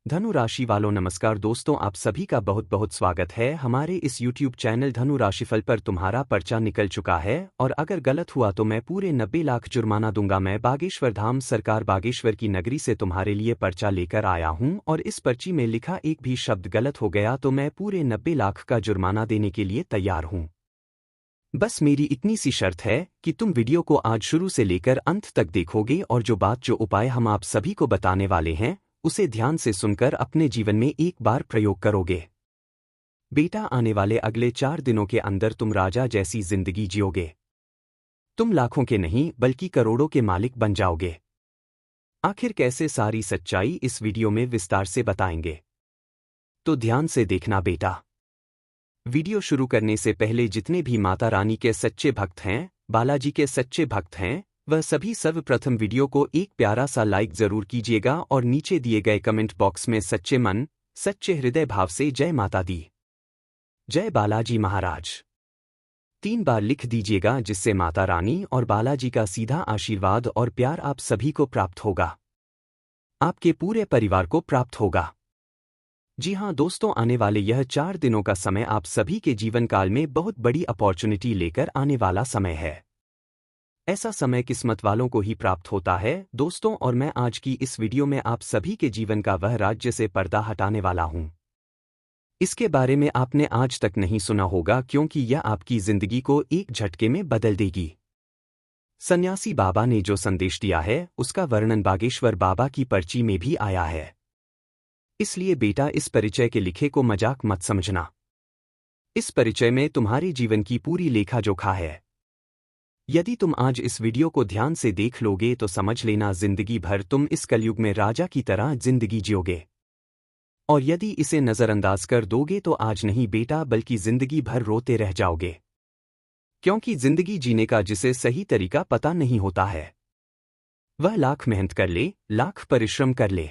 धनु राशि वालों नमस्कार दोस्तों, आप सभी का बहुत बहुत स्वागत है हमारे इस YouTube चैनल धनु राशिफल पर। तुम्हारा पर्चा निकल चुका है और अगर गलत हुआ तो मैं पूरे 90 लाख जुर्माना दूंगा। मैं बागेश्वर धाम सरकार बागेश्वर की नगरी से तुम्हारे लिए पर्चा लेकर आया हूं और इस पर्ची में लिखा एक भी शब्द गलत हो गया तो मैं पूरे 90 लाख का जुर्माना देने के लिए तैयार हूं। बस मेरी इतनी सी शर्त है कि तुम वीडियो को आज शुरू से लेकर अंत तक देखोगे और जो उपाय हम आप सभी को बताने वाले हैं उसे ध्यान से सुनकर अपने जीवन में एक बार प्रयोग करोगे। बेटा, आने वाले अगले 4 दिनों के अंदर तुम राजा जैसी जिंदगी जियोगे। तुम लाखों के नहीं बल्कि करोड़ों के मालिक बन जाओगे। आखिर कैसे, सारी सच्चाई इस वीडियो में विस्तार से बताएंगे, तो ध्यान से देखना बेटा। वीडियो शुरू करने से पहले जितने भी माता रानी के सच्चे भक्त हैं, बालाजी के सच्चे भक्त हैं, वह सभी सर्वप्रथम वीडियो को एक प्यारा सा लाइक जरूर कीजिएगा और नीचे दिए गए कमेंट बॉक्स में सच्चे मन सच्चे हृदय भाव से जय माता दी, जय बालाजी महाराज 3 बार लिख दीजिएगा, जिससे माता रानी और बालाजी का सीधा आशीर्वाद और प्यार आप सभी को प्राप्त होगा, आपके पूरे परिवार को प्राप्त होगा। जी हां दोस्तों, आने वाले यह 4 दिनों का समय आप सभी के जीवन काल में बहुत बड़ी अपॉर्चुनिटी लेकर आने वाला समय है। ऐसा समय किस्मत वालों को ही प्राप्त होता है दोस्तों, और मैं आज की इस वीडियो में आप सभी के जीवन का वह राज्य से पर्दा हटाने वाला हूं। इसके बारे में आपने आज तक नहीं सुना होगा क्योंकि यह आपकी जिंदगी को एक झटके में बदल देगी। सन्यासी बाबा ने जो संदेश दिया है उसका वर्णन बागेश्वर बाबा की पर्ची में भी आया है। इसलिए बेटा, इस परिचय के लिखे को मजाक मत समझना। इस परिचय में तुम्हारे जीवन की पूरी लेखा जोखा है। यदि तुम आज इस वीडियो को ध्यान से देख लोगे तो समझ लेना जिंदगी भर तुम इस कलयुग में राजा की तरह जिंदगी जियोगे। और यदि इसे नजरअंदाज कर दोगे तो आज नहीं बेटा बल्कि जिंदगी भर रोते रह जाओगे, क्योंकि जिंदगी जीने का जिसे सही तरीका पता नहीं होता है वह लाख मेहनत कर ले, लाख परिश्रम कर ले,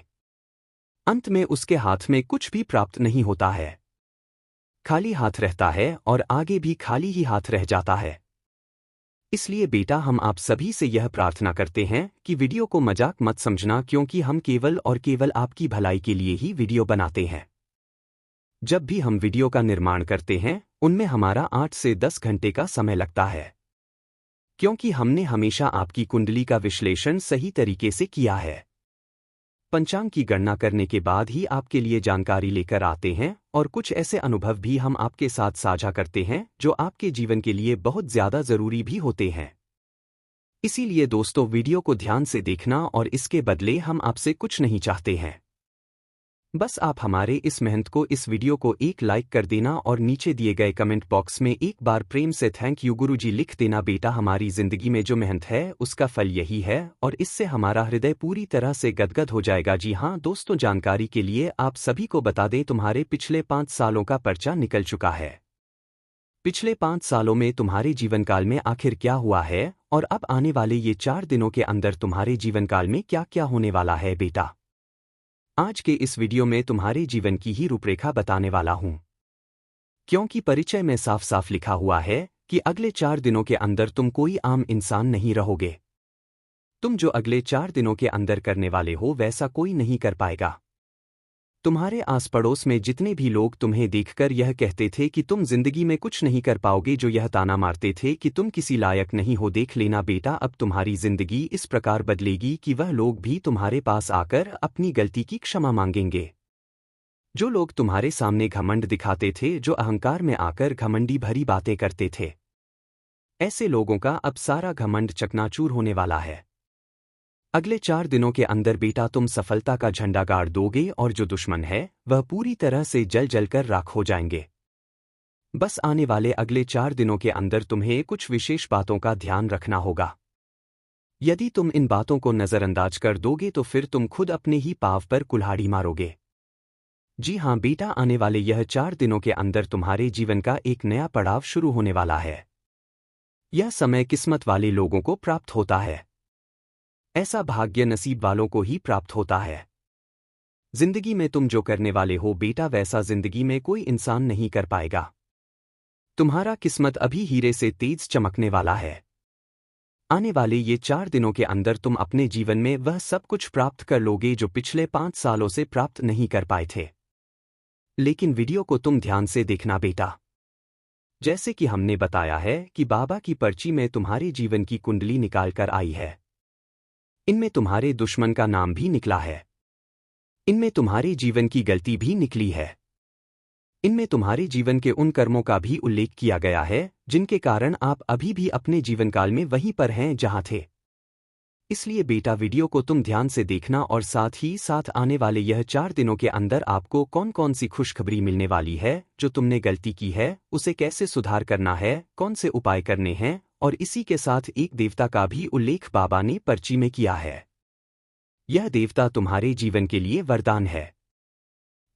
अंत में उसके हाथ में कुछ भी प्राप्त नहीं होता है। खाली हाथ रहता है और आगे भी खाली ही हाथ रह जाता है। इसलिए बेटा, हम आप सभी से यह प्रार्थना करते हैं कि वीडियो को मजाक मत समझना, क्योंकि हम केवल और केवल आपकी भलाई के लिए ही वीडियो बनाते हैं। जब भी हम वीडियो का निर्माण करते हैं उनमें हमारा 8 से 10 घंटे का समय लगता है, क्योंकि हमने हमेशा आपकी कुंडली का विश्लेषण सही तरीके से किया है। पंचांग की गणना करने के बाद ही आपके लिए जानकारी लेकर आते हैं और कुछ ऐसे अनुभव भी हम आपके साथ साझा करते हैं जो आपके जीवन के लिए बहुत ज्यादा जरूरी भी होते हैं। इसीलिए दोस्तों, वीडियो को ध्यान से देखना और इसके बदले हम आपसे कुछ नहीं चाहते हैं। बस आप हमारे इस मेहनत को, इस वीडियो को एक लाइक कर देना और नीचे दिए गए कमेंट बॉक्स में एक बार प्रेम से थैंक यू गुरुजी लिख देना। बेटा, हमारी जिंदगी में जो मेहनत है उसका फल यही है और इससे हमारा हृदय पूरी तरह से गदगद हो जाएगा। जी हां दोस्तों, जानकारी के लिए आप सभी को बता दें, तुम्हारे पिछले 5 सालों का पर्चा निकल चुका है। पिछले 5 सालों में तुम्हारे जीवन काल में आखिर क्या हुआ है और अब आने वाले ये 4 दिनों के अंदर तुम्हारे जीवन काल में क्या क्या होने वाला है बेटा, आज के इस वीडियो में तुम्हारे जीवन की ही रूपरेखा बताने वाला हूं। क्योंकि परिचय में साफ साफ लिखा हुआ है कि अगले 4 दिनों के अंदर तुम कोई आम इंसान नहीं रहोगे। तुम जो अगले 4 दिनों के अंदर करने वाले हो वैसा कोई नहीं कर पाएगा। तुम्हारे आस पड़ोस में जितने भी लोग तुम्हें देखकर यह कहते थे कि तुम जिंदगी में कुछ नहीं कर पाओगे, जो यह ताना मारते थे कि तुम किसी लायक नहीं हो, देख लेना बेटा, अब तुम्हारी जिंदगी इस प्रकार बदलेगी कि वह लोग भी तुम्हारे पास आकर अपनी गलती की क्षमा मांगेंगे। जो लोग तुम्हारे सामने घमंड दिखाते थे, जो अहंकार में आकर घमंडी भरी बातें करते थे, ऐसे लोगों का अब सारा घमंड चकनाचूर होने वाला है। अगले 4 दिनों के अंदर बेटा तुम सफलता का झंडा गाड़ दोगे और जो दुश्मन है वह पूरी तरह से जल जलकर राख हो जाएंगे। बस आने वाले अगले 4 दिनों के अंदर तुम्हें कुछ विशेष बातों का ध्यान रखना होगा। यदि तुम इन बातों को नजरअंदाज कर दोगे तो फिर तुम खुद अपने ही पांव पर कुल्हाड़ी मारोगे। जी हां बेटा, आने वाले यह 4 दिनों के अंदर तुम्हारे जीवन का एक नया पड़ाव शुरू होने वाला है। यह समय किस्मत वाले लोगों को प्राप्त होता है। ऐसा भाग्य नसीब वालों को ही प्राप्त होता है। जिंदगी में तुम जो करने वाले हो बेटा, वैसा जिंदगी में कोई इंसान नहीं कर पाएगा। तुम्हारा किस्मत अभी हीरे से तेज चमकने वाला है। आने वाले ये 4 दिनों के अंदर तुम अपने जीवन में वह सब कुछ प्राप्त कर लोगे जो पिछले 5 सालों से प्राप्त नहीं कर पाए थे। लेकिन वीडियो को तुम ध्यान से देखना बेटा। जैसे कि हमने बताया है कि बाबा की पर्ची में तुम्हारे जीवन की कुंडली निकाल कर आई है। इनमें तुम्हारे दुश्मन का नाम भी निकला है। इनमें तुम्हारे जीवन की गलती भी निकली है। इनमें तुम्हारे जीवन के उन कर्मों का भी उल्लेख किया गया है जिनके कारण आप अभी भी अपने जीवनकाल में वहीं पर हैं जहां थे। इसलिए बेटा वीडियो को तुम ध्यान से देखना और साथ ही साथ आने वाले यह 4 दिनों के अंदर आपको कौन कौन सी खुशखबरी मिलने वाली है, जो तुमने गलती की है उसे कैसे सुधार करना है, कौन से उपाय करने हैं, और इसी के साथ एक देवता का भी उल्लेख बाबा ने पर्ची में किया है। यह देवता तुम्हारे जीवन के लिए वरदान है।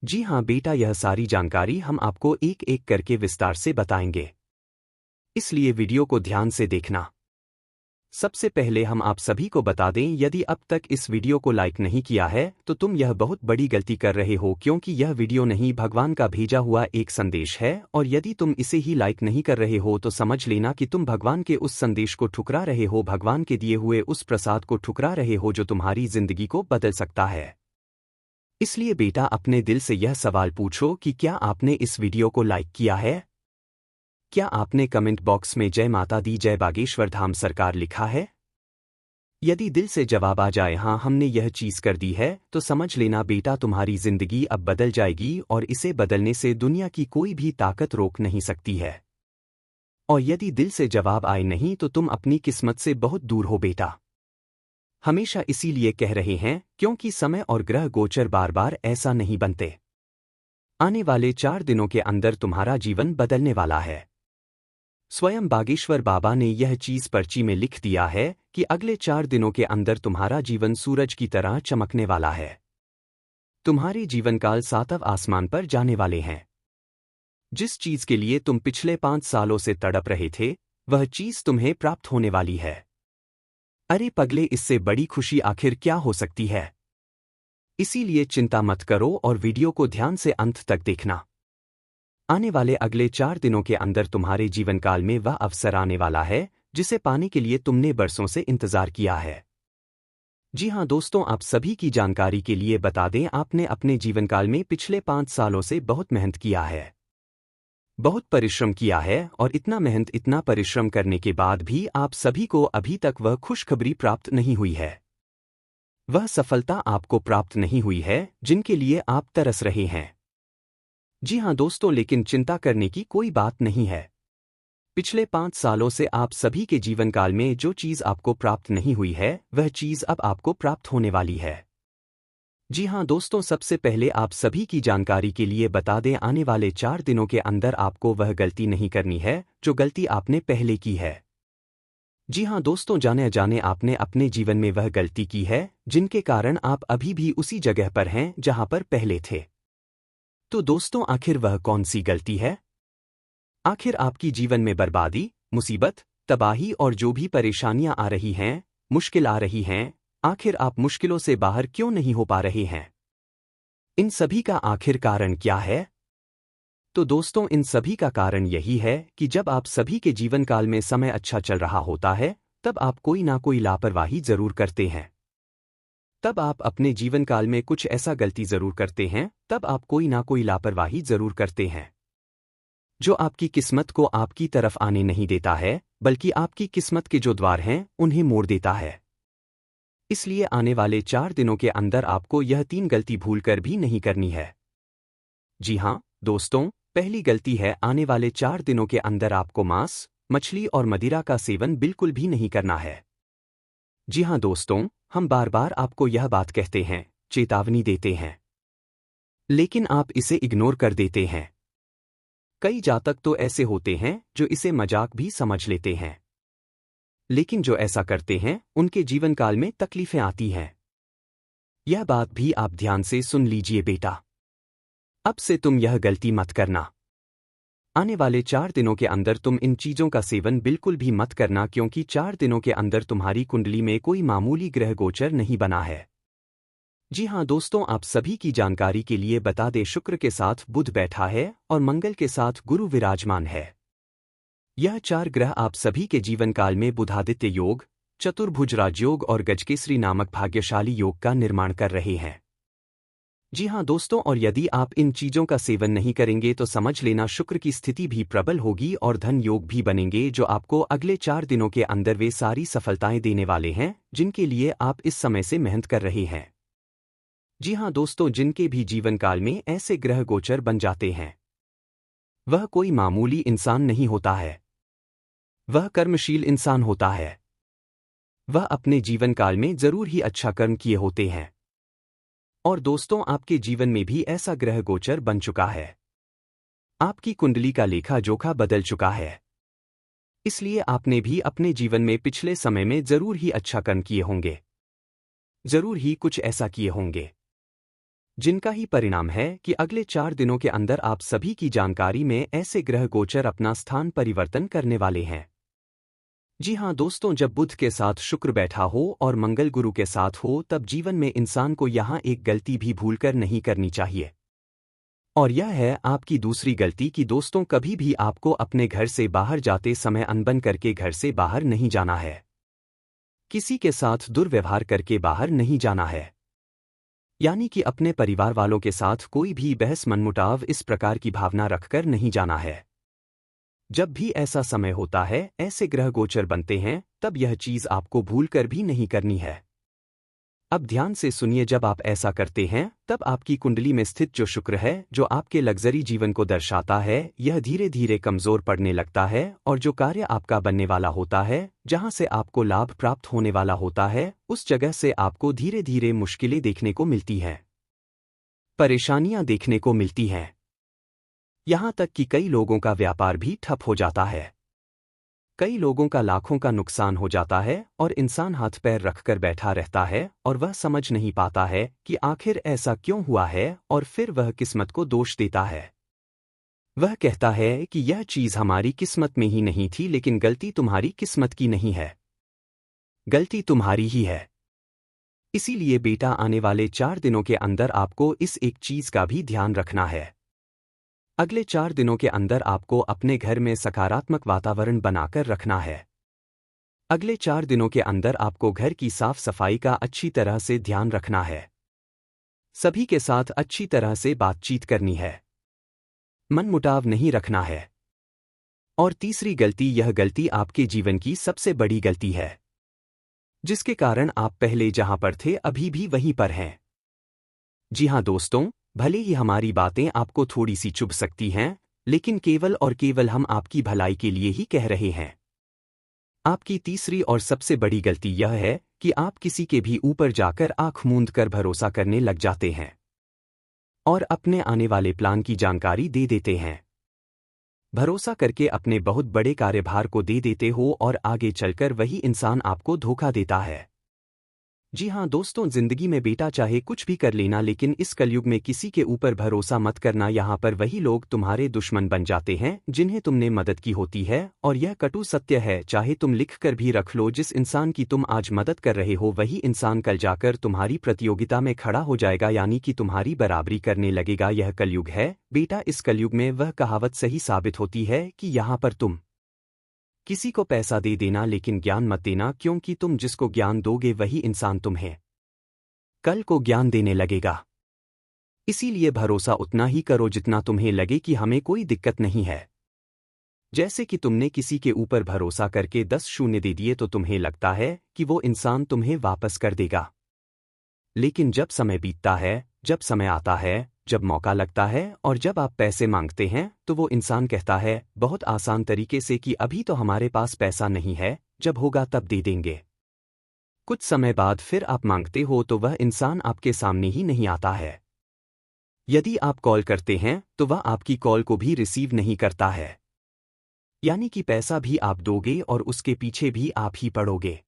जी हाँ बेटा, यह सारी जानकारी हम आपको एक एक करके विस्तार से बताएंगे, इसलिए वीडियो को ध्यान से देखना। सबसे पहले हम आप सभी को बता दें, यदि अब तक इस वीडियो को लाइक नहीं किया है तो तुम यह बहुत बड़ी गलती कर रहे हो, क्योंकि यह वीडियो नहीं भगवान का भेजा हुआ एक संदेश है, और यदि तुम इसे ही लाइक नहीं कर रहे हो तो समझ लेना कि तुम भगवान के उस संदेश को ठुकरा रहे हो, भगवान के दिए हुए उस प्रसाद को ठुकरा रहे हो जो तुम्हारी जिंदगी को बदल सकता है। इसलिए बेटा अपने दिल से यह सवाल पूछो कि क्या आपने इस वीडियो को लाइक किया है? क्या आपने कमेंट बॉक्स में जय माता दी, जय बागेश्वर धाम सरकार लिखा है? यदि दिल से जवाब आ जाए हाँ हमने यह चीज कर दी है, तो समझ लेना बेटा तुम्हारी जिंदगी अब बदल जाएगी, और इसे बदलने से दुनिया की कोई भी ताकत रोक नहीं सकती है। और यदि दिल से जवाब आए नहीं तो तुम अपनी किस्मत से बहुत दूर हो बेटा। हमेशा इसीलिए कह रहे हैं क्योंकि समय और ग्रह गोचर बार बार ऐसा नहीं बनते। आने वाले 4 दिनों के अंदर तुम्हारा जीवन बदलने वाला है। स्वयं बागेश्वर बाबा ने यह चीज पर्ची में लिख दिया है कि अगले 4 दिनों के अंदर तुम्हारा जीवन सूरज की तरह चमकने वाला है। तुम्हारे जीवनकाल 7वें आसमान पर जाने वाले हैं। जिस चीज के लिए तुम पिछले 5 सालों से तड़प रहे थे, वह चीज तुम्हें प्राप्त होने वाली है। अरे पगले, इससे बड़ी खुशी आखिर क्या हो सकती है? इसीलिए चिंता मत करो और वीडियो को ध्यान से अंत तक देखना। आने वाले अगले 4 दिनों के अंदर तुम्हारे जीवनकाल में वह अवसर आने वाला है जिसे पाने के लिए तुमने बरसों से इंतजार किया है। जी हाँ दोस्तों, आप सभी की जानकारी के लिए बता दें, आपने अपने जीवनकाल में पिछले 5 सालों से बहुत मेहनत किया है, बहुत परिश्रम किया है, और इतना मेहनत इतना परिश्रम करने के बाद भी आप सभी को अभी तक वह खुशखबरी प्राप्त नहीं हुई है। वह सफलता आपको प्राप्त नहीं हुई है जिनके लिए आप तरस रहे हैं। जी हाँ दोस्तों, लेकिन चिंता करने की कोई बात नहीं है। पिछले 5 सालों से आप सभी के जीवनकाल में जो चीज आपको प्राप्त नहीं हुई है, वह चीज अब आपको प्राप्त होने वाली है। जी हाँ दोस्तों, सबसे पहले आप सभी की जानकारी के लिए बता दें, आने वाले 4 दिनों के अंदर आपको वह गलती नहीं करनी है जो गलती आपने पहले की है। जी हाँ दोस्तों, जाने जाने आपने अपने जीवन में वह गलती की है जिनके कारण आप अभी भी उसी जगह पर हैं जहां पर पहले थे। तो दोस्तों, आखिर वह कौन सी गलती है? आखिर आपकी जीवन में बर्बादी, मुसीबत, तबाही और जो भी परेशानियां आ रही हैं, मुश्किल आ रही हैं, आखिर आप मुश्किलों से बाहर क्यों नहीं हो पा रहे हैं? इन सभी का आखिर कारण क्या है? तो दोस्तों, इन सभी का कारण यही है कि जब आप सभी के जीवन काल में समय अच्छा चल रहा होता है, तब आप कोई ना कोई लापरवाही जरूर करते हैं। तब आप अपने जीवन काल में कुछ ऐसा गलती जरूर करते हैं, तब आप कोई ना कोई लापरवाही जरूर करते हैं जो आपकी किस्मत को आपकी तरफ आने नहीं देता है, बल्कि आपकी किस्मत के जो द्वार हैं उन्हें मोड़ देता है। इसलिए आने वाले 4 दिनों के अंदर आपको यह 3 गलती भूलकर भी नहीं करनी है। जी हाँ दोस्तों, पहली गलती है, आने वाले 4 दिनों के अंदर आपको मांस, मछली और मदिरा का सेवन बिल्कुल भी नहीं करना है। जी हाँ दोस्तों, हम बार बार आपको यह बात कहते हैं, चेतावनी देते हैं, लेकिन आप इसे इग्नोर कर देते हैं। कई जातक तो ऐसे होते हैं जो इसे मजाक भी समझ लेते हैं, लेकिन जो ऐसा करते हैं उनके जीवन काल में तकलीफें आती हैं। यह बात भी आप ध्यान से सुन लीजिए बेटा। अब से तुम यह गलती मत करना। आने वाले 4 दिनों के अंदर तुम इन चीजों का सेवन बिल्कुल भी मत करना, क्योंकि 4 दिनों के अंदर तुम्हारी कुंडली में कोई मामूली ग्रह गोचर नहीं बना है। जी हाँ दोस्तों, आप सभी की जानकारी के लिए बता दें, शुक्र के साथ बुध बैठा है और मंगल के साथ गुरु विराजमान है। यह 4 ग्रह आप सभी के जीवन काल में बुधादित्य योग, चतुर्भुज राजयोग और गजकेसरी नामक भाग्यशाली योग का निर्माण कर रहे हैं। जी हाँ दोस्तों, और यदि आप इन चीजों का सेवन नहीं करेंगे तो समझ लेना शुक्र की स्थिति भी प्रबल होगी और धन योग भी बनेंगे, जो आपको अगले 4 दिनों के अंदर वे सारी सफलताएं देने वाले हैं जिनके लिए आप इस समय से मेहनत कर रहे हैं। जी हाँ दोस्तों, जिनके भी जीवन काल में ऐसे ग्रह गोचर बन जाते हैं, वह कोई मामूली इंसान नहीं होता है, वह कर्मशील इंसान होता है। वह अपने जीवन काल में जरूर ही अच्छा कर्म किए होते हैं। और दोस्तों, आपके जीवन में भी ऐसा ग्रह गोचर बन चुका है। आपकी कुंडली का लेखा जोखा बदल चुका है। इसलिए आपने भी अपने जीवन में पिछले समय में जरूर ही अच्छा कर्म किए होंगे, जरूर ही कुछ ऐसा किए होंगे जिनका ही परिणाम है कि अगले 4 दिनों के अंदर आप सभी की जानकारी में ऐसे ग्रह गोचर अपना स्थान परिवर्तन करने वाले हैं। जी हाँ दोस्तों, जब बुध के साथ शुक्र बैठा हो और मंगल गुरु के साथ हो, तब जीवन में इंसान को यहाँ एक गलती भी भूलकर नहीं करनी चाहिए। और यह है आपकी दूसरी गलती कि दोस्तों, कभी भी आपको अपने घर से बाहर जाते समय अनबन करके घर से बाहर नहीं जाना है। किसी के साथ दुर्व्यवहार करके बाहर नहीं जाना है। यानी कि अपने परिवार वालों के साथ कोई भी बहस मनमुटाव इस प्रकार की भावना रखकर नहीं जाना है। जब भी ऐसा समय होता है, ऐसे ग्रह गोचर बनते हैं, तब यह चीज आपको भूलकर भी नहीं करनी है। अब ध्यान से सुनिए, जब आप ऐसा करते हैं तब आपकी कुंडली में स्थित जो शुक्र है, जो आपके लग्जरी जीवन को दर्शाता है, यह धीरे धीरे कमजोर पड़ने लगता है और जो कार्य आपका बनने वाला होता है, जहां से आपको लाभ प्राप्त होने वाला होता है, उस जगह से आपको धीरे धीरे मुश्किलें देखने को मिलती हैं, परेशानियां देखने को मिलती हैं। यहां तक कि कई लोगों का व्यापार भी ठप हो जाता है। कई लोगों का लाखों का नुकसान हो जाता है और इंसान हाथ पैर रखकर बैठा रहता है और वह समझ नहीं पाता है कि आखिर ऐसा क्यों हुआ है, और फिर वह किस्मत को दोष देता है। वह कहता है कि यह चीज हमारी किस्मत में ही नहीं थी, लेकिन गलती तुम्हारी किस्मत की नहीं है, गलती तुम्हारी ही है। इसीलिए बेटा, आने वाले 4 दिनों के अंदर आपको इस एक चीज का भी ध्यान रखना है। अगले 4 दिनों के अंदर आपको अपने घर में सकारात्मक वातावरण बनाकर रखना है। अगले 4 दिनों के अंदर आपको घर की साफ सफाई का अच्छी तरह से ध्यान रखना है। सभी के साथ अच्छी तरह से बातचीत करनी है, मनमुटाव नहीं रखना है। और तीसरी गलती, यह गलती आपके जीवन की सबसे बड़ी गलती है, जिसके कारण आप पहले जहां पर थे अभी भी वहीं पर हैं। जी हां दोस्तों, भले ही हमारी बातें आपको थोड़ी सी चुभ सकती हैं, लेकिन केवल और केवल हम आपकी भलाई के लिए ही कह रहे हैं। आपकी तीसरी और सबसे बड़ी गलती यह है कि आप किसी के भी ऊपर जाकर आंख मूंद कर भरोसा करने लग जाते हैं और अपने आने वाले प्लान की जानकारी दे देते हैं। भरोसा करके अपने बहुत बड़े कार्यभार को दे देते हो और आगे चलकर वही इंसान आपको धोखा देता है। जी हाँ दोस्तों, जिंदगी में बेटा चाहे कुछ भी कर लेना, लेकिन इस कलयुग में किसी के ऊपर भरोसा मत करना। यहाँ पर वही लोग तुम्हारे दुश्मन बन जाते हैं जिन्हें तुमने मदद की होती है, और यह कटु सत्य है। चाहे तुम लिख कर भी रख लो, जिस इंसान की तुम आज मदद कर रहे हो वही इंसान कल जाकर तुम्हारी प्रतियोगिता में खड़ा हो जाएगा, यानी कि तुम्हारी बराबरी करने लगेगा। यह कलयुग है बेटा। इस कलयुग में वह कहावत सही साबित होती है कि यहाँ पर तुम किसी को पैसा दे देना, लेकिन ज्ञान मत देना, क्योंकि तुम जिसको ज्ञान दोगे वही इंसान तुम्हें कल को ज्ञान देने लगेगा। इसीलिए भरोसा उतना ही करो जितना तुम्हें लगे कि हमें कोई दिक्कत नहीं है। जैसे कि तुमने किसी के ऊपर भरोसा करके 10 शून्य दे दिए तो तुम्हें लगता है कि वो इंसान तुम्हें वापस कर देगा, लेकिन जब समय बीतता है, जब समय आता है, जब मौका लगता है और जब आप पैसे मांगते हैं, तो वो इंसान कहता है बहुत आसान तरीके से कि अभी तो हमारे पास पैसा नहीं है, जब होगा तब दे देंगे। कुछ समय बाद फिर आप मांगते हो तो वह इंसान आपके सामने ही नहीं आता है। यदि आप कॉल करते हैं तो वह आपकी कॉल को भी रिसीव नहीं करता है, यानी कि पैसा भी आप दोगे और उसके पीछे भी आप ही पड़ोगे।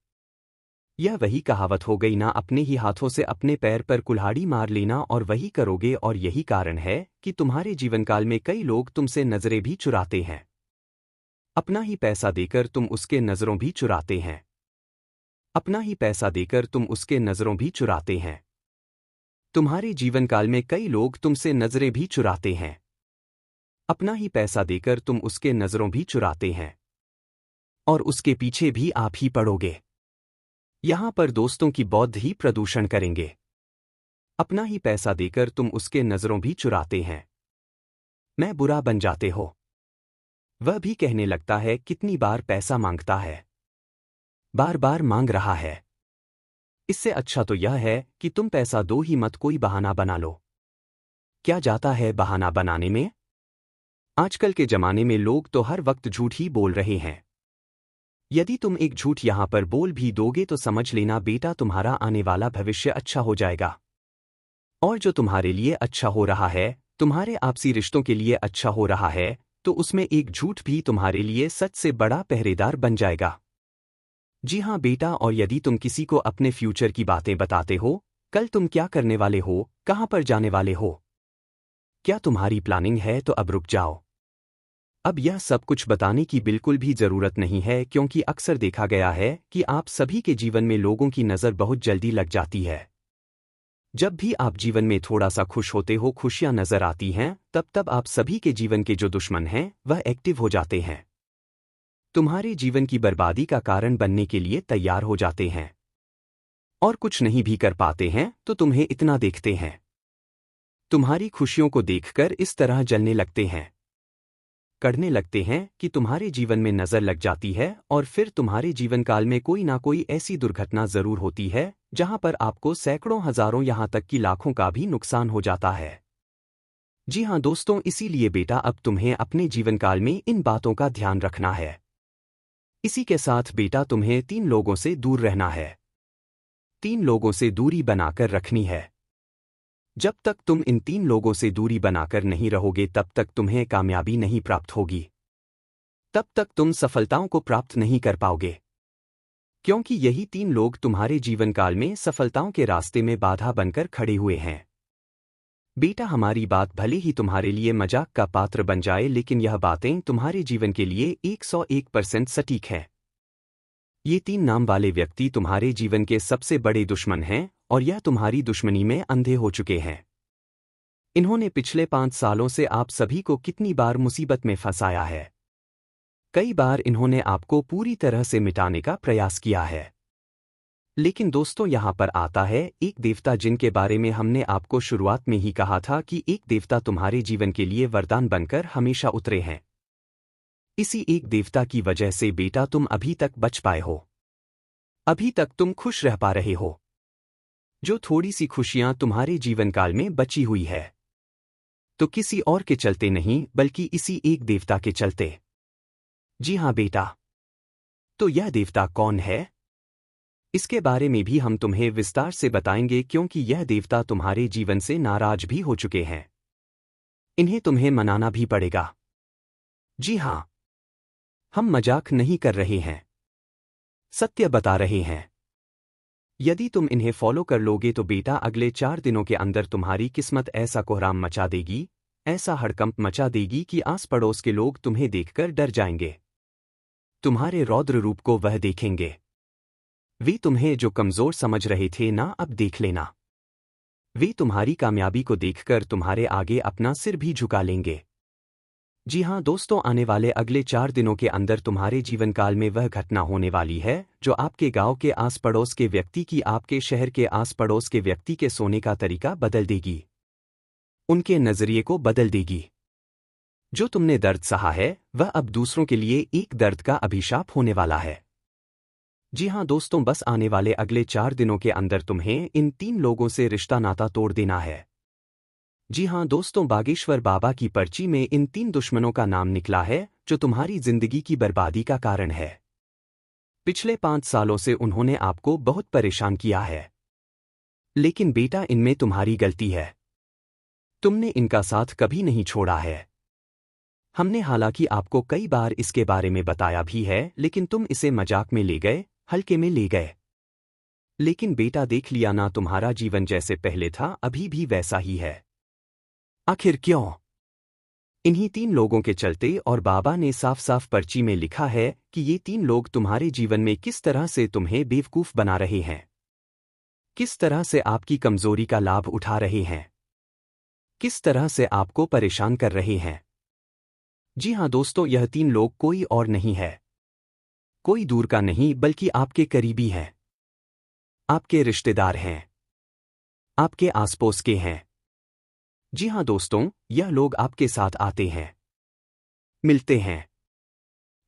यह वही कहावत हो गई ना, अपने ही हाथों से अपने पैर पर कुल्हाड़ी मार लेना, और वही करोगे। और यही कारण है कि तुम्हारे जीवनकाल में कई लोग तुमसे नजरें भी चुराते हैं। अपना ही पैसा देकर तुम उसके नजरों भी चुराते हैं। अपना ही पैसा देकर तुम उसके नजरों भी चुराते हैं। तुम्हारे जीवनकाल में कई लोग तुमसे नजरें भी चुराते हैं। अपना ही पैसा देकर तुम उसके नजरों भी चुराते हैं और उसके पीछे भी आप ही पड़ोगे। यहाँ पर दोस्तों की बौद्ध ही प्रदूषण करेंगे। अपना ही पैसा देकर तुम उसके नजरों भी चुराते हैं। मैं बुरा बन जाते हो। वह भी कहने लगता है कितनी बार पैसा मांगता है, बार बार मांग रहा है। इससे अच्छा तो यह है कि तुम पैसा दो ही मत, कोई बहाना बना लो। क्या जाता है बहाना बनाने में? आजकल के जमाने में लोग तो हर वक्त झूठ ही बोल रहे हैं। यदि तुम एक झूठ यहां पर बोल भी दोगे तो समझ लेना बेटा, तुम्हारा आने वाला भविष्य अच्छा हो जाएगा। और जो तुम्हारे लिए अच्छा हो रहा है, तुम्हारे आपसी रिश्तों के लिए अच्छा हो रहा है, तो उसमें एक झूठ भी तुम्हारे लिए सच से बड़ा पहरेदार बन जाएगा। जी हाँ बेटा, और यदि तुम किसी को अपने फ्यूचर की बातें बताते हो, कल तुम क्या करने वाले हो, कहां पर जाने वाले हो, क्या तुम्हारी प्लानिंग है, तो अब रुक जाओ। अब यह सब कुछ बताने की बिल्कुल भी जरूरत नहीं है, क्योंकि अक्सर देखा गया है कि आप सभी के जीवन में लोगों की नज़र बहुत जल्दी लग जाती है। जब भी आप जीवन में थोड़ा सा खुश होते हो, खुशियां नजर आती हैं, तब तब आप सभी के जीवन के जो दुश्मन हैं वह एक्टिव हो जाते हैं, तुम्हारे जीवन की बर्बादी का कारण बनने के लिए तैयार हो जाते हैं। और कुछ नहीं भी कर पाते हैं तो तुम्हें इतना देखते हैं, तुम्हारी खुशियों को देखकर इस तरह जलने लगते हैं, करने लगते हैं कि तुम्हारे जीवन में नजर लग जाती है, और फिर तुम्हारे जीवन काल में कोई ना कोई ऐसी दुर्घटना जरूर होती है जहां पर आपको सैकड़ों, हजारों, यहां तक कि लाखों का भी नुकसान हो जाता है। जी हां दोस्तों, इसीलिए बेटा अब तुम्हें अपने जीवन काल में इन बातों का ध्यान रखना है। इसी के साथ बेटा तुम्हें 3 लोगों से दूर रहना है, 3 लोगों से दूरी बनाकर रखनी है। जब तक तुम इन 3 लोगों से दूरी बनाकर नहीं रहोगे तब तक तुम्हें कामयाबी नहीं प्राप्त होगी, तब तक तुम सफलताओं को प्राप्त नहीं कर पाओगे, क्योंकि यही 3 लोग तुम्हारे जीवन काल में सफलताओं के रास्ते में बाधा बनकर खड़े हुए हैं। बेटा हमारी बात भले ही तुम्हारे लिए मजाक का पात्र बन जाए, लेकिन यह बातें तुम्हारे जीवन के लिए 101% सटीक है। ये 3 नाम वाले व्यक्ति तुम्हारे जीवन के सबसे बड़े दुश्मन हैं, और यह तुम्हारी दुश्मनी में अंधे हो चुके हैं। इन्होंने पिछले 5 सालों से आप सभी को कितनी बार मुसीबत में फंसाया है। कई बार इन्होंने आपको पूरी तरह से मिटाने का प्रयास किया है। लेकिन दोस्तों यहां पर आता है एक देवता, जिनके बारे में हमने आपको शुरुआत में ही कहा था कि एक देवता तुम्हारे जीवन के लिए वरदान बनकर हमेशा उतरे हैं। इसी एक देवता की वजह से बेटा तुम अभी तक बच पाए हो, अभी तक तुम खुश रह पा रहे हो। जो थोड़ी सी खुशियां तुम्हारे जीवन काल में बची हुई है, तो किसी और के चलते नहीं बल्कि इसी एक देवता के चलते। जी हां बेटा, तो यह देवता कौन है, इसके बारे में भी हम तुम्हें विस्तार से बताएंगे, क्योंकि यह देवता तुम्हारे जीवन से नाराज भी हो चुके हैं। इन्हें तुम्हें मनाना भी पड़ेगा। जी हां, हम मजाक नहीं कर रहे हैं, सत्य बता रहे हैं। यदि तुम इन्हें फॉलो कर लोगे तो बेटा अगले 4 दिनों के अंदर तुम्हारी किस्मत ऐसा कोहराम मचा देगी, ऐसा हड़कंप मचा देगी कि आस पड़ोस के लोग तुम्हें देखकर डर जाएंगे। तुम्हारे रौद्र रूप को वह देखेंगे। वे तुम्हें जो कमजोर समझ रहे थे ना, अब देख लेना। वे तुम्हारी कामयाबी को देखकर तुम्हारे आगे अपना सिर भी झुका लेंगे। जी हां दोस्तों, आने वाले अगले 4 दिनों के अंदर तुम्हारे जीवन काल में वह घटना होने वाली है जो आपके गांव के आस पड़ोस के व्यक्ति की, आपके शहर के आस पड़ोस के व्यक्ति के सोने का तरीका बदल देगी, उनके नजरिए को बदल देगी। जो तुमने दर्द सहा है वह अब दूसरों के लिए एक दर्द का अभिशाप होने वाला है। जी हां दोस्तों, बस आने वाले अगले 4 दिनों के अंदर तुम्हें इन 3 लोगों से रिश्ता नाता तोड़ देना है। जी हां दोस्तों, बागेश्वर बाबा की पर्ची में इन 3 दुश्मनों का नाम निकला है जो तुम्हारी जिंदगी की बर्बादी का कारण है। पिछले 5 सालों से उन्होंने आपको बहुत परेशान किया है, लेकिन बेटा इनमें तुम्हारी गलती है। तुमने इनका साथ कभी नहीं छोड़ा है। हमने हालांकि आपको कई बार इसके बारे में बताया भी है, लेकिन तुम इसे मजाक में ले गए, हल्के में ले गए। लेकिन बेटा देख लिया ना, तुम्हारा जीवन जैसे पहले था अभी भी वैसा ही है। आखिर क्यों? इन्हीं 3 लोगों के चलते, और बाबा ने साफ साफ पर्ची में लिखा है कि ये 3 लोग तुम्हारे जीवन में किस तरह से तुम्हें बेवकूफ बना रहे हैं, किस तरह से आपकी कमजोरी का लाभ उठा रहे हैं, किस तरह से आपको परेशान कर रहे हैं। जी हां दोस्तों, यह 3 लोग कोई और नहीं है, कोई दूर का नहीं बल्कि आपके करीबी हैं। आपके रिश्तेदार हैं, आपके आसपास के हैं। जी हाँ दोस्तों, यह लोग आपके साथ आते हैं, मिलते हैं,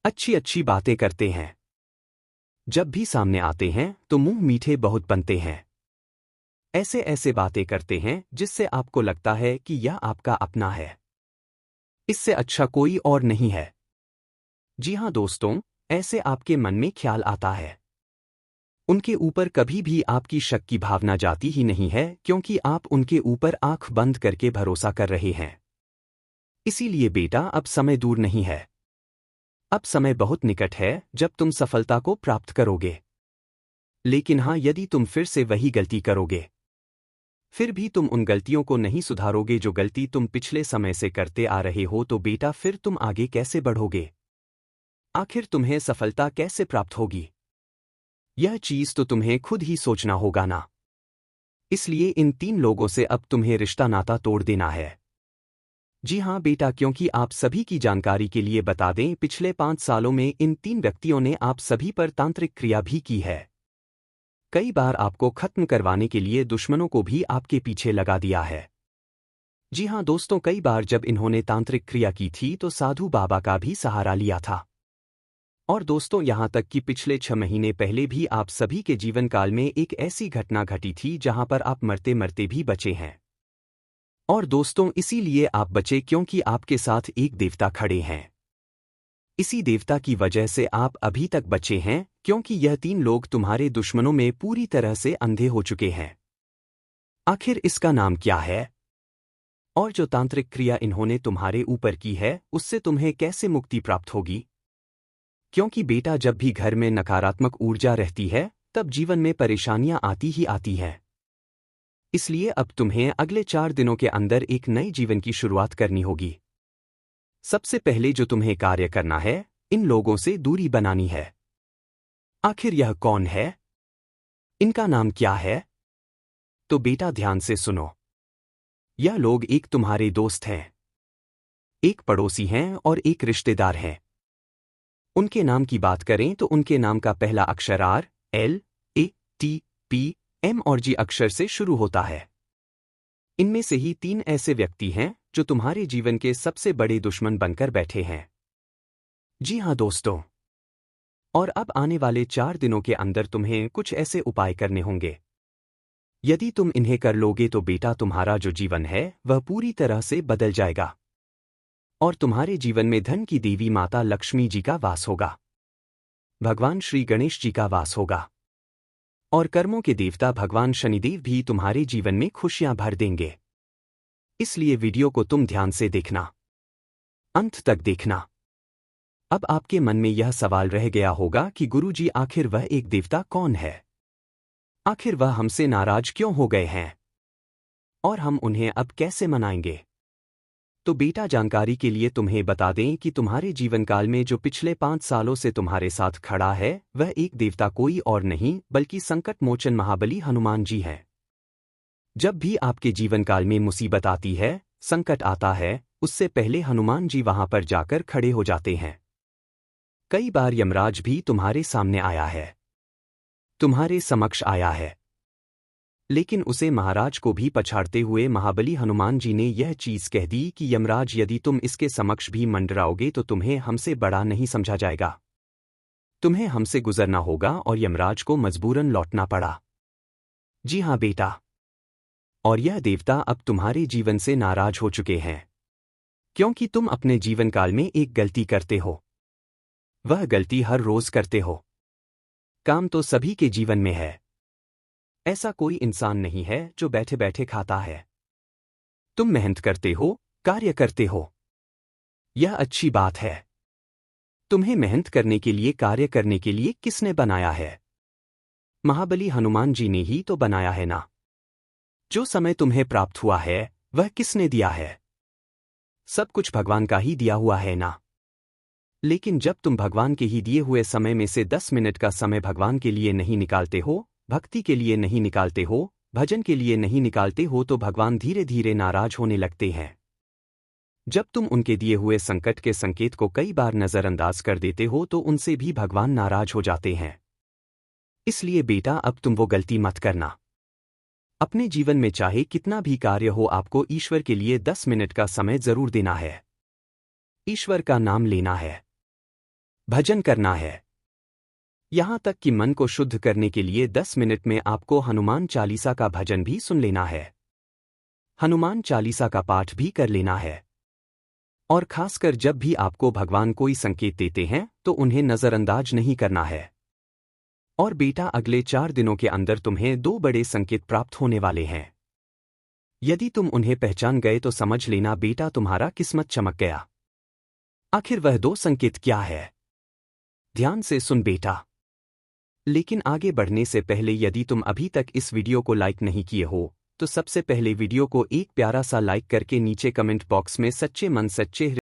अच्छी अच्छी बातें करते हैं। जब भी सामने आते हैं तो मुंह मीठे बहुत बनते हैं। ऐसे ऐसे बातें करते हैं जिससे आपको लगता है कि यह आपका अपना है। इससे अच्छा कोई और नहीं है। जी हाँ दोस्तों, ऐसे आपके मन में ख्याल आता है। उनके ऊपर कभी भी आपकी शक की भावना जाती ही नहीं है, क्योंकि आप उनके ऊपर आंख बंद करके भरोसा कर रहे हैं। इसीलिए बेटा, अब समय दूर नहीं है। अब समय बहुत निकट है जब तुम सफलता को प्राप्त करोगे। लेकिन हाँ, यदि तुम फिर से वही गलती करोगे, फिर भी तुम उन गलतियों को नहीं सुधारोगे जो गलती तुम पिछले समय से करते आ रहे हो, तो बेटा फिर तुम आगे कैसे बढ़ोगे? आखिर तुम्हें सफलता कैसे प्राप्त होगी? यह चीज तो तुम्हें खुद ही सोचना होगा ना। इसलिए इन 3 लोगों से अब तुम्हें रिश्ता नाता तोड़ देना है। जी हाँ बेटा, क्योंकि आप सभी की जानकारी के लिए बता दें, पिछले 5 सालों में इन 3 व्यक्तियों ने आप सभी पर तांत्रिक क्रिया भी की है। कई बार आपको खत्म करवाने के लिए दुश्मनों को भी आपके पीछे लगा दिया है। जी हाँ दोस्तों, कई बार जब इन्होंने तांत्रिक क्रिया की थी तो साधु बाबा का भी सहारा लिया था। और दोस्तों, यहां तक कि पिछले 6 महीने पहले भी आप सभी के जीवन काल में एक ऐसी घटना घटी थी जहां पर आप मरते मरते भी बचे हैं। और दोस्तों, इसीलिए आप बचे क्योंकि आपके साथ एक देवता खड़े हैं। इसी देवता की वजह से आप अभी तक बचे हैं, क्योंकि यह 3 लोग तुम्हारे दुश्मनों में पूरी तरह से अंधे हो चुके हैं। आखिर इसका नाम क्या है? और जो तांत्रिक क्रिया इन्होंने तुम्हारे ऊपर की है, उससे तुम्हें कैसे मुक्ति प्राप्त होगी? क्योंकि बेटा, जब भी घर में नकारात्मक ऊर्जा रहती है, तब जीवन में परेशानियां आती ही आती हैं। इसलिए अब तुम्हें अगले 4 दिनों के अंदर एक नए जीवन की शुरुआत करनी होगी। सबसे पहले जो तुम्हें कार्य करना है, इन लोगों से दूरी बनानी है। आखिर यह कौन है? इनका नाम क्या है? तो बेटा ध्यान से सुनो। यह लोग एक तुम्हारे दोस्त हैं, एक पड़ोसी हैं और एक रिश्तेदार हैं। उनके नाम की बात करें तो उनके नाम का पहला अक्षर R, L, A, T, P, M और G अक्षर से शुरू होता है। इनमें से ही 3 ऐसे व्यक्ति हैं जो तुम्हारे जीवन के सबसे बड़े दुश्मन बनकर बैठे हैं। जी हाँ दोस्तों, और अब आने वाले 4 दिनों के अंदर तुम्हें कुछ ऐसे उपाय करने होंगे। यदि तुम इन्हें कर लोगे तो बेटा, तुम्हारा जो जीवन है वह पूरी तरह से बदल जाएगा। और तुम्हारे जीवन में धन की देवी माता लक्ष्मी जी का वास होगा, भगवान श्री गणेश जी का वास होगा, और कर्मों के देवता भगवान शनिदेव भी तुम्हारे जीवन में खुशियां भर देंगे। इसलिए वीडियो को तुम ध्यान से देखना, अंत तक देखना। अब आपके मन में यह सवाल रह गया होगा कि गुरुजी, आखिर वह एक देवता कौन है? आखिर वह हमसे नाराज क्यों हो गए हैं? और हम उन्हें अब कैसे मनाएंगे? तो बेटा, जानकारी के लिए तुम्हें बता दें कि तुम्हारे जीवन काल में जो पिछले 5 सालों से तुम्हारे साथ खड़ा है, वह एक देवता कोई और नहीं बल्कि संकट मोचन महाबली हनुमान जी हैं। जब भी आपके जीवन काल में मुसीबत आती है, संकट आता है, उससे पहले हनुमान जी वहां पर जाकर खड़े हो जाते हैं। कई बार यमराज भी तुम्हारे सामने आया है, तुम्हारे समक्ष आया है, लेकिन उसे महाराज को भी पछाड़ते हुए महाबली हनुमान जी ने यह चीज कह दी कि यमराज, यदि तुम इसके समक्ष भी मंडराओगे तो तुम्हें हमसे बड़ा नहीं समझा जाएगा। तुम्हें हमसे गुजरना होगा, और यमराज को मजबूरन लौटना पड़ा। जी हाँ बेटा, और यह देवता अब तुम्हारे जीवन से नाराज हो चुके हैं, क्योंकि तुम अपने जीवन काल में एक गलती करते हो। वह गलती हर रोज करते हो। काम तो सभी के जीवन में है। ऐसा कोई इंसान नहीं है जो बैठे बैठे खाता है। तुम मेहनत करते हो, कार्य करते हो। यह अच्छी बात है। तुम्हें मेहनत करने के लिए, कार्य करने के लिए किसने बनाया है? महाबली हनुमान जी ने ही तो बनाया है ना। जो समय तुम्हें प्राप्त हुआ है, वह किसने दिया है? सब कुछ भगवान का ही दिया हुआ है ना। लेकिन जब तुम भगवान के ही दिए हुए समय में से 10 मिनट का समय भगवान के लिए नहीं निकालते हो, भक्ति के लिए नहीं निकालते हो, भजन के लिए नहीं निकालते हो, तो भगवान धीरे धीरे नाराज होने लगते हैं। जब तुम उनके दिए हुए संकट के संकेत को कई बार नजरअंदाज कर देते हो, तो उनसे भी भगवान नाराज हो जाते हैं। इसलिए बेटा अब तुम वो गलती मत करना। अपने जीवन में चाहे कितना भी कार्य हो आपको ईश्वर के लिए 10 मिनट का समय जरूर देना है। ईश्वर का नाम लेना है, भजन करना है। यहां तक कि मन को शुद्ध करने के लिए 10 मिनट में आपको हनुमान चालीसा का भजन भी सुन लेना है। हनुमान चालीसा का पाठ भी कर लेना है। और खासकर जब भी आपको भगवान कोई संकेत देते हैं तो उन्हें नजरअंदाज नहीं करना है। और बेटा अगले 4 दिनों के अंदर तुम्हें 2 बड़े संकेत प्राप्त होने वाले हैं। यदि तुम उन्हें पहचान गए तो समझ लेना बेटा तुम्हारा किस्मत चमक गया। आखिर वह 2 संकेत क्या है? ध्यान से सुन बेटा। लेकिन आगे बढ़ने से पहले यदि तुम अभी तक इस वीडियो को लाइक नहीं किए हो तो सबसे पहले वीडियो को एक प्यारा सा लाइक करके नीचे कमेंट बॉक्स में सच्चे मन सच्चे